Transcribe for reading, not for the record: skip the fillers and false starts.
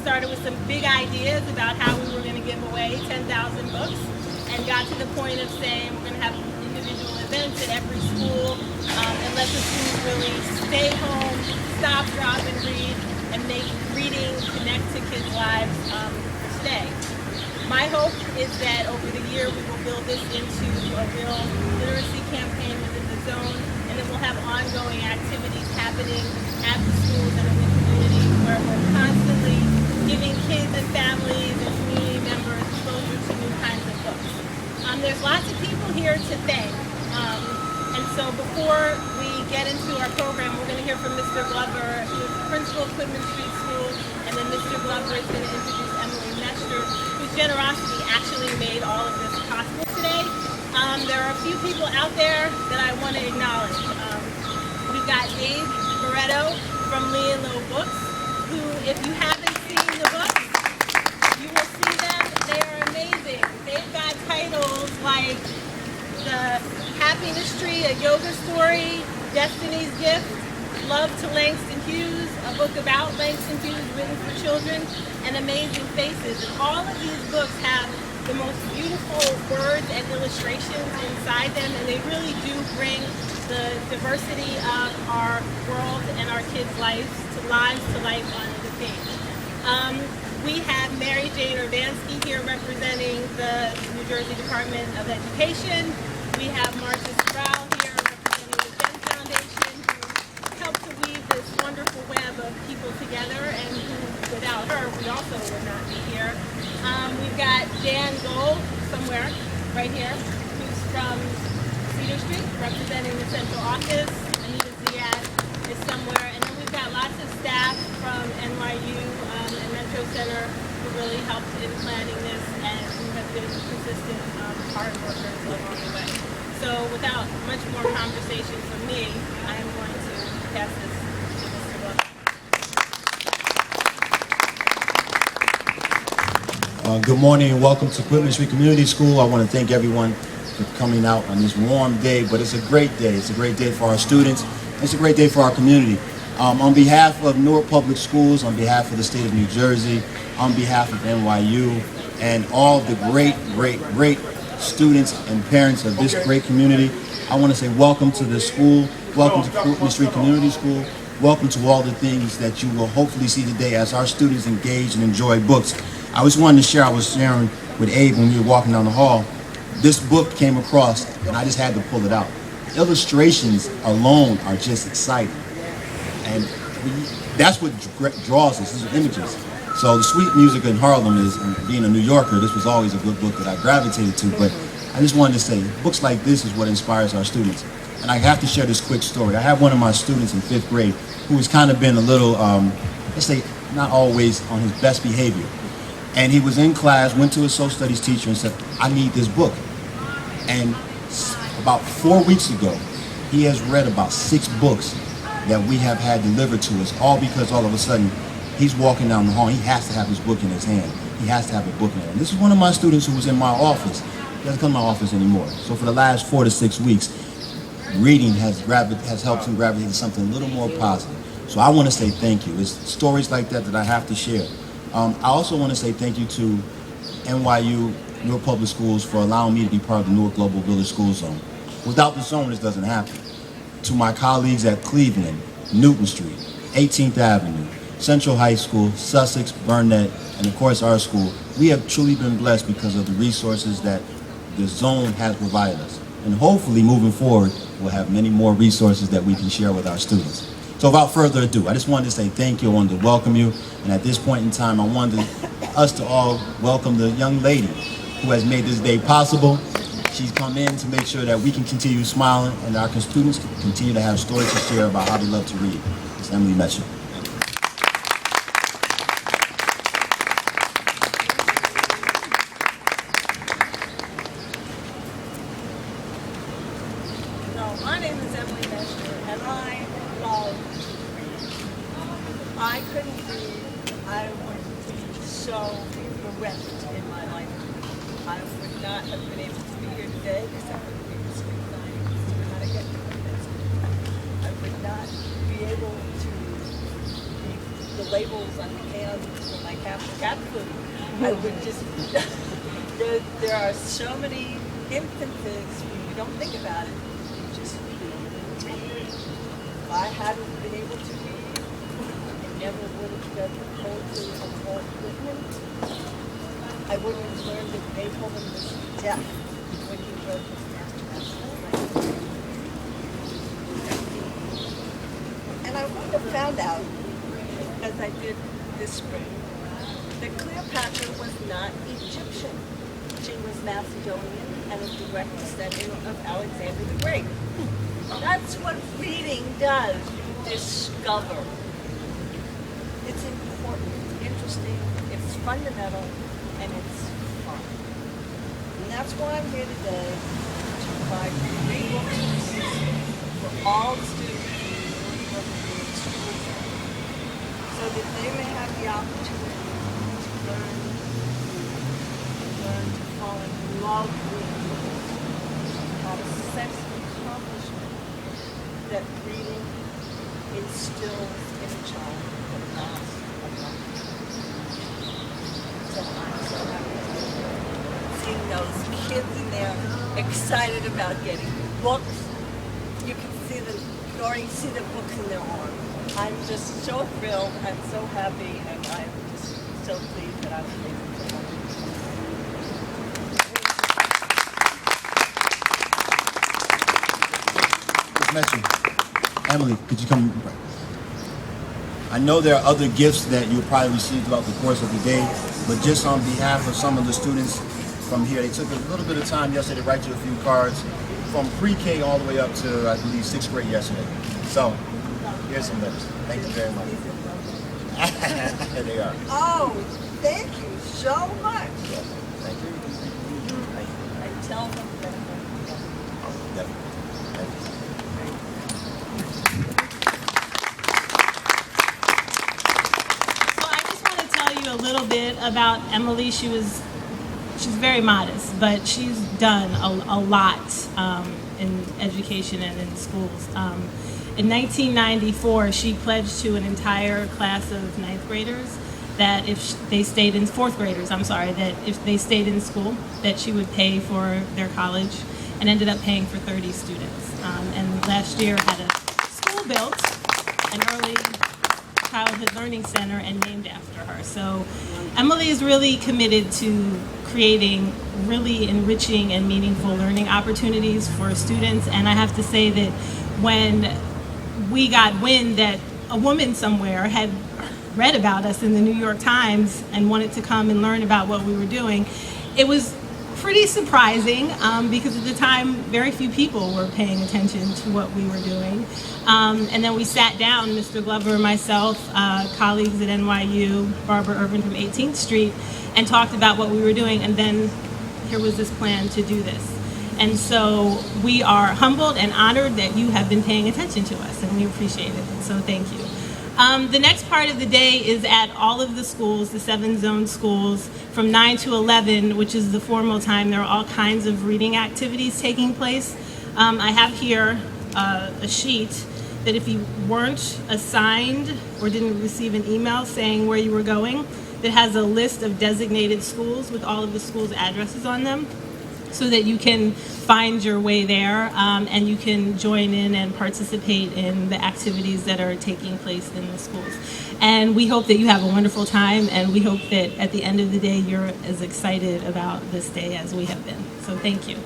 started with some big ideas about how we were going to give away 10,000 books, and got to the point of saying we're going to have individual events at every school, and let the students really stay home, stop, drop, and read, and make reading connect to kids' lives today. My hope is that over the year we will build this into a real literacy campaign within the zone, and then we'll have ongoing activities happening at the schools and in the community where we're constantly giving kids and families and community members exposure to new kinds of books. There's lots of people here to thank, and so before we get into our program, we're going to hear from Mr. Glover, who is the principal of Quitman Street School, and then Mr. Glover is going to introduce Emily Mescher, whose generosity actually made all of this possible today. There are a few people out there that I want to acknowledge. We've got Dave Barretto from Lee and Low Books, who, if you haven't seen the books, you will see them. They are amazing. They've got titles like The Happiness Tree, A Yoga Story, Destiny's Gift, Love to Langston Hughes, a book about Langston Hughes written for children, and Amazing Faces. And all of these books have the most beautiful words and illustrations inside them, and they really do bring the diversity of our world and our kids' lives to life on the page. We have Mary Jane Urbanski here representing the New Jersey Department of Education. We have Marcia Sproul here representing the Jen Foundation, who helped to weave this wonderful web of people together, and who, without her, we also would not be here. We've got Dan Gold, somewhere, right here, who's from Cedar Street, representing the central office. Anita Ziad is somewhere. And then we've got lots of staff from NYU and Metro Center who really helped in planning this and who have been consistent hard workers along the way. So without much more conversation from me, I am going to pass this to Mr. Glover. Good morning and welcome to Quitman Street Community School. I want to thank everyone for coming out on this warm day, but it's a great day. It's a great day for our students. It's a great day for our community. On behalf of Newark Public Schools, on behalf of the state of New Jersey, on behalf of NYU, and all the great students and parents of this great community, I want to say welcome to the school, welcome to Quitman Street Community School, welcome to all the things that you will hopefully see today as our students engage and enjoy books. I just wanted to share, I was sharing with Abe when we were walking down the hall, this book came across and I just had to pull it out. Illustrations alone are just exciting. And that's what draws us, these are images. So the sweet music in Harlem is, and being a New Yorker, this was always a good book that I gravitated to, but I just wanted to say, books like this is what inspires our students. And I have to share this quick story. I have one of my students in 5th grade who has kind of been a little, let's say, not always on his best behavior. And he was in class, went to his social studies teacher and said, I need this book. And about 4 weeks ago, he has read about 6 books that we have had delivered to us, all because all of a sudden, he's walking down the hall, he has to have his book in his hand. He has to have a book in it. And this is one of my students who was in my office. He doesn't come to my office anymore. So for the last 4 to 6 weeks, reading has helped him gravitate to something a little more positive. So I want to say thank you. It's stories like that that I have to share. I also want to say thank you to NYU, Newark Public Schools, for allowing me to be part of the Newark Global Village School Zone. Without the zone, this doesn't happen. To my colleagues at Cleveland, Newton Street, 18th Avenue, Central High School, Sussex, Burnett, and of course our school, we have truly been blessed because of the resources that the zone has provided us. And hopefully moving forward, we'll have many more resources that we can share with our students. So without further ado, I just wanted to say thank you, I wanted to welcome you, and at this point in time, I wanted us to all welcome the young lady who has made this day possible. She's come in to make sure that we can continue smiling and our students can continue to have stories to share about how they love to read. It's Emily Mescher. My name is Emily Mescher, and I love reading. I couldn't read, I would be so bereft in my life. I would not have been able to be here today except for the biggest screen I knew how to get to it. I would not be able to be the labels on the cans for my cat food. I would just, there are so many instances when you don't think about it. You just, if I hadn't been able to read, I never would have read the poetry of Walt Whitman. I wouldn't have learned that Beethoven was deaf when he wrote his masterpiece. And I would have found out, as I did this spring, that Cleopatra was not Egyptian. She was Macedonian and a direct descendant of Alexander the Great. That's what reading does. You discover. It's important, it's interesting, it's fundamental, and it's fun. And that's why I'm here today, to provide free books for all students in Newark Community School, so that they may have the opportunity to learn to fall in love with reading, have a sense of accomplishment that reading instills in a child that lasts a lifetime. So I'm so happy seeing those kids in there excited about getting books. You can see them, you already see the books in their arms. I'm just so thrilled, I'm so happy, and I'm just so pleased that I was able to help you. Met you. Emily, could you come? I know there are other gifts that you'll probably receive throughout the course of the day, but just on behalf of some of the students from here, they took a little bit of time yesterday to write you a few cards from pre-K all the way up to, I believe, 6th grade yesterday. So, here's some letters. Thank you very much. There they are. Oh, thank you so much. Thank you. Thank you. I tell them that Oh, definitely. Thank you. So I just want to tell you a little bit about Emily. She's very modest, but she's done a lot in education and in schools. In 1994, she pledged to an entire class of ninth graders that if they stayed in, fourth graders, I'm sorry, that if they stayed in school, that she would pay for their college, and ended up paying for 30 students. And last year had a school built, an early childhood learning center, and named after her. So Emily is really committed to creating really enriching and meaningful learning opportunities for students. And I have to say that when we got wind that a woman somewhere had read about us in the New York Times and wanted to come and learn about what we were doing, it was pretty surprising because at the time very few people were paying attention to what we were doing. And then we sat down, Mr. Glover and myself, colleagues at NYU, Barbara Irvin from 18th Street, and talked about what we were doing, and then here was this plan to do this. And so we are humbled and honored that you have been paying attention to us, and we appreciate it, so thank you. The next part of the day is at all of the schools, the 7 zone schools, from 9 to 11, which is the formal time. There are all kinds of reading activities taking place. I have here a sheet that if you weren't assigned or didn't receive an email saying where you were going, that has a list of designated schools with all of the schools' addresses on them, so that you can find your way there and you can join in and participate in the activities that are taking place in the schools. And we hope that you have a wonderful time, and we hope that at the end of the day you're as excited about this day as we have been. So thank you.